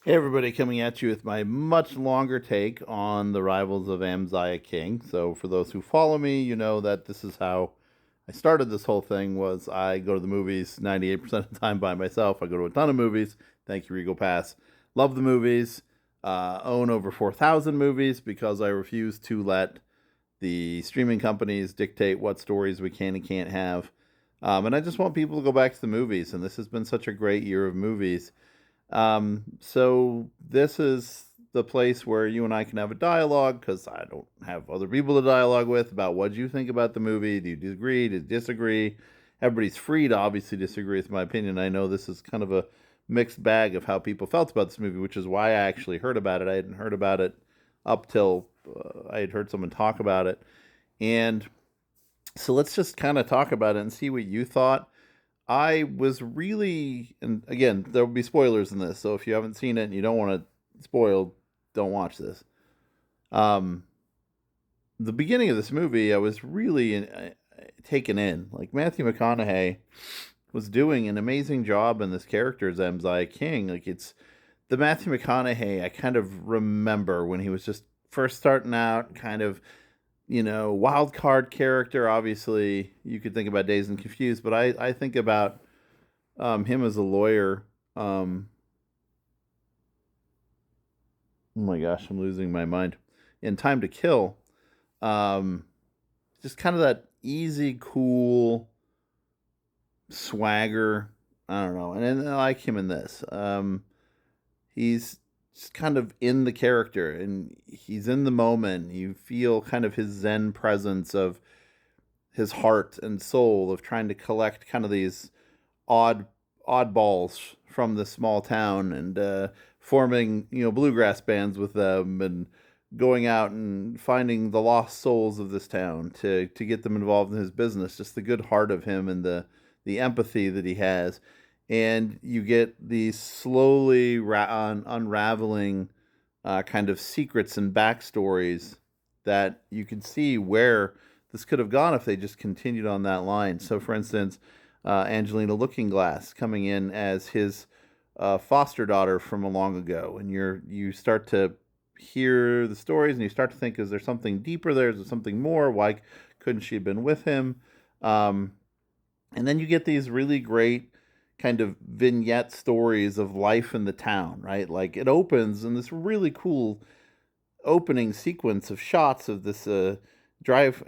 Hey everybody, coming at you with my much longer take on the Rivals of Amziah King. So for those who follow me, you know that this is how I started this whole thing. Was I go to the movies 98% of the time by myself. I go to a ton of movies. Thank you, Regal Pass. Love the movies. Own over 4,000 movies because I refuse to let the streaming companies dictate what stories we can and can't have. And I just want people to go back to the movies. And this has been such a great year of movies. So this is the place where you and I can have a dialogue because I don't have other people to dialogue with about what you think about the movie. Do you agree? Do you disagree? Everybody's free to obviously disagree with my opinion. I know this is kind of a mixed bag of how people felt about this movie, which is why I actually heard about it. I hadn't heard about it up till I had heard someone talk about it. And so let's just kind of talk about it and see what you thought. I was really, and again, there will be spoilers in this, so if you haven't seen it and you don't want to spoil, don't watch this. Um, the beginning of this movie, I was really taken in. Like Matthew McConaughey was doing an amazing job in this character as Amziah King. Like it's the Matthew McConaughey I kind of remember when he was just first starting out, kind of wild card character. Obviously, you could think about Dazed and Confused, but I think about him as a lawyer. Oh my gosh, I'm losing my mind. In Time to Kill, um, just kind of that easy, cool swagger. I don't know, and then I like him in this. He's just kind of in the character, and he's in the moment. You feel kind of his zen presence of his heart and soul of trying to collect kind of these odd oddballs from this small town and forming bluegrass bands with them and going out and finding the lost souls of this town to get them involved in his business. Just the good heart of him and the empathy that he has, and you get these slowly unraveling kind of secrets and backstories that you can see where this could have gone if they just continued on that line. So, for instance, Angelina Looking Glass coming in as his foster daughter from a long ago, and you start to hear the stories, and you start to think, is there something deeper there? Is there something more? Why couldn't she have been with him? Um, and then you get these really great kind of vignette stories of life in the town, right? Like it opens in this really cool opening sequence of shots of this drive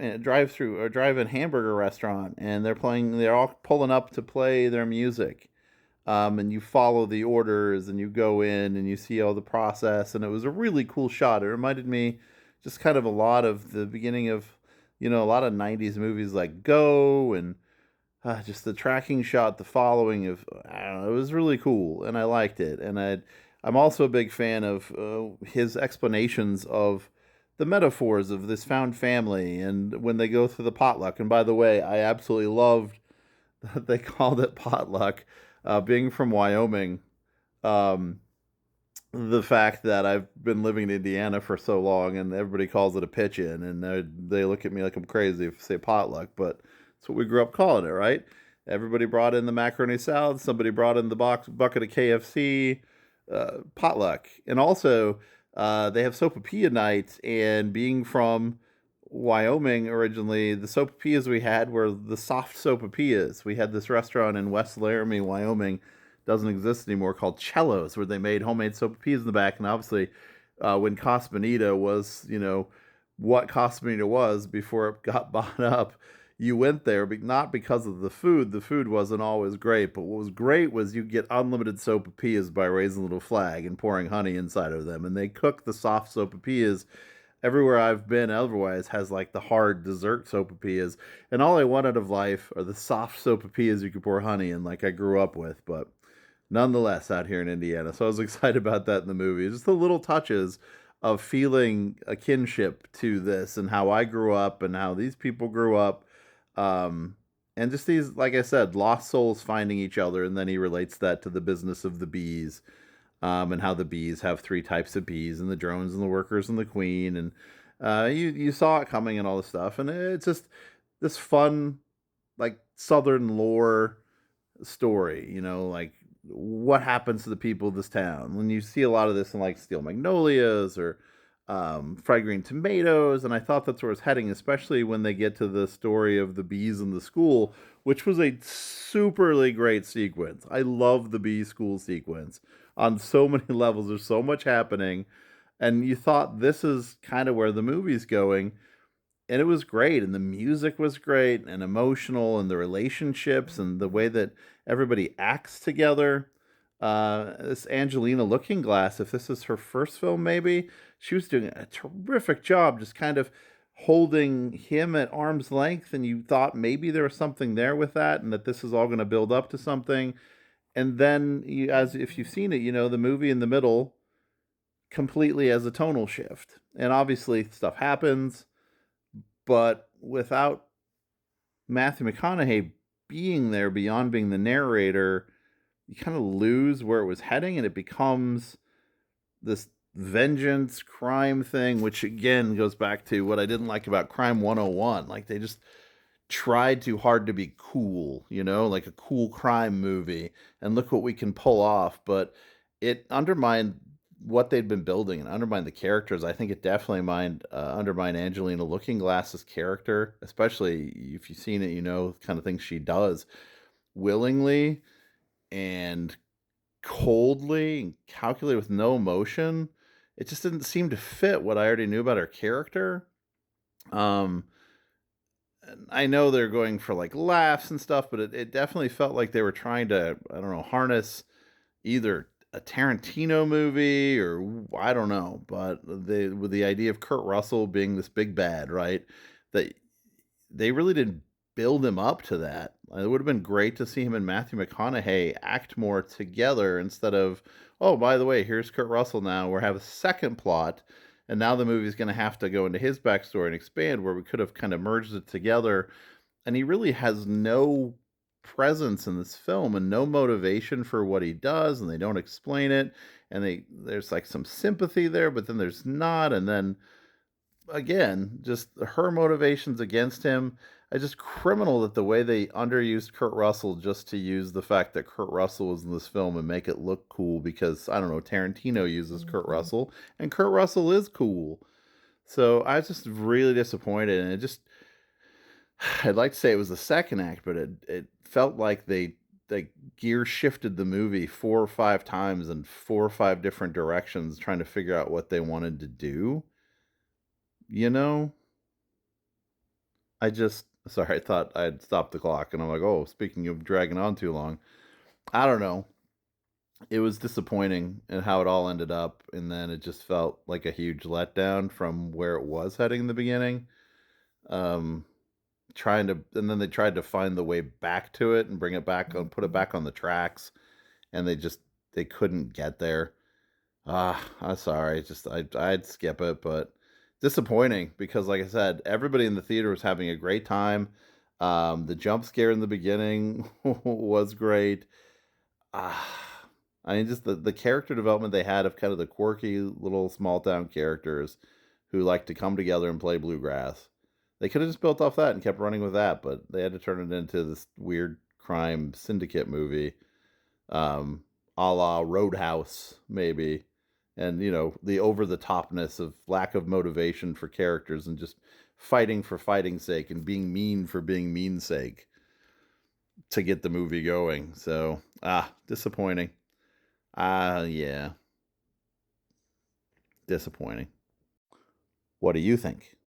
through or drive in hamburger restaurant, and they're all pulling up to play their music. And you follow the orders and you go in and you see all the process, and it was a really cool shot. It reminded me just kind of a lot of the beginning of a lot of 90s movies like Go, and just the tracking shot, the following of, I don't know, it was really cool, and I liked it. And I'm also a big fan of his explanations of the metaphors of this found family and when they go through the potluck. And by the way, I absolutely loved that they called it potluck. Being from Wyoming, um, the fact that I've been living in Indiana for so long and everybody calls it a pitch in, and they look at me like I'm crazy if I say potluck, but it's what we grew up calling it, right? Everybody brought in the macaroni salad, somebody brought in the bucket of KFC, potluck. And also, they have sopapilla night, and being from Wyoming originally, the sopapillas we had were the soft sopapillas. We had this restaurant in West Laramie, Wyoming, doesn't exist anymore, called Cellos, where they made homemade sopapillas in the back. And obviously, when Casa Bonita was, what Casa Bonita was before it got bought up, you went there, but not because of the food. The food wasn't always great, but what was great was you get unlimited sopapillas by raising a little flag and pouring honey inside of them. And they cook the soft sopapillas everywhere I've been otherwise has like the hard dessert sopapillas. And all I want out of life are the soft sopapillas you could pour honey in, like I grew up with. But nonetheless, out here in Indiana. So I was excited about that in the movie. Just the little touches of feeling a kinship to this and how I grew up and how these people grew up. Um, and just these, like I said, lost souls finding each other. And then he relates that to the business of the bees, and how the bees have three types of bees, and the drones and the workers and the queen. And you saw it coming and all this stuff. And it's just this fun, like Southern lore story, like what happens to the people of this town. When you see a lot of this in like Steel Magnolias or Fried Green Tomatoes, and I thought that's where it's heading, especially when they get to the story of the bees in the school, which was a superly great sequence. I love the bee school sequence on so many levels. There's so much happening, and you thought this is kind of where the movie's going, and it was great, and the music was great and emotional, and the relationships and the way that everybody acts together. This Angelina Looking Glass, if this is her first film, maybe she was doing a terrific job, just kind of holding him at arm's length, and you thought maybe there was something there with that, and that this is all going to build up to something. And then, as if you've seen it, the movie in the middle completely as a tonal shift, and obviously stuff happens, but without Matthew McConaughey being there beyond being the narrator, you kind of lose where it was heading, and it becomes this vengeance crime thing, which again goes back to what I didn't like about Crime 101. Like they just tried too hard to be cool, like a cool crime movie, and look what we can pull off. But it undermined what they'd been building and undermined the characters. I think it definitely undermined Angelina Looking Glass's character, especially if you've seen it, the kind of things she does willingly and coldly and calculated with no emotion. It just didn't seem to fit what I already knew about her character. Um, I know they're going for like laughs and stuff, but it definitely felt like they were trying to, I don't know, harness either a Tarantino movie or I don't know, but with the idea of Kurt Russell being this big bad, right? That they really didn't build him up to that. It would have been great to see him and Matthew McConaughey act more together instead of, oh, by the way, here's Kurt Russell now. We have a second plot, and now the movie's going to have to go into his backstory and expand where we could have kind of merged it together. And he really has no presence in this film and no motivation for what he does, and they don't explain it. And there's like some sympathy there, but then there's not. And then again, just her motivations against him. I just criminal that the way they underused Kurt Russell just to use the fact that Kurt Russell was in this film and make it look cool because I don't know, Tarantino uses Kurt Russell and Kurt Russell is cool. So I was just really disappointed, and it just I'd like to say it was the second act, but it felt like they gear shifted the movie 4 or 5 times in 4 or 5 different directions trying to figure out what they wanted to do. You know, I just sorry, I thought I'd stopped the clock, and I'm like, oh, speaking of dragging on too long, I don't know. It was disappointing in how it all ended up, and then it just felt like a huge letdown from where it was heading in the beginning. Um, and then they tried to find the way back to it and bring it back on, put it back on the tracks, and they couldn't get there. I'm sorry. Just I'd skip it, but disappointing because, like I said, everybody in the theater was having a great time. The jump scare in the beginning was great. Ah, I mean, just the character development they had of kind of the quirky little small town characters who like to come together and play bluegrass. They could have just built off that and kept running with that, but they had to turn it into this weird crime syndicate movie, um, a la Roadhouse, maybe. And, the over the topness of lack of motivation for characters and just fighting for fighting's sake and being mean for being mean's sake to get the movie going. So, disappointing. Yeah, disappointing. What do you think?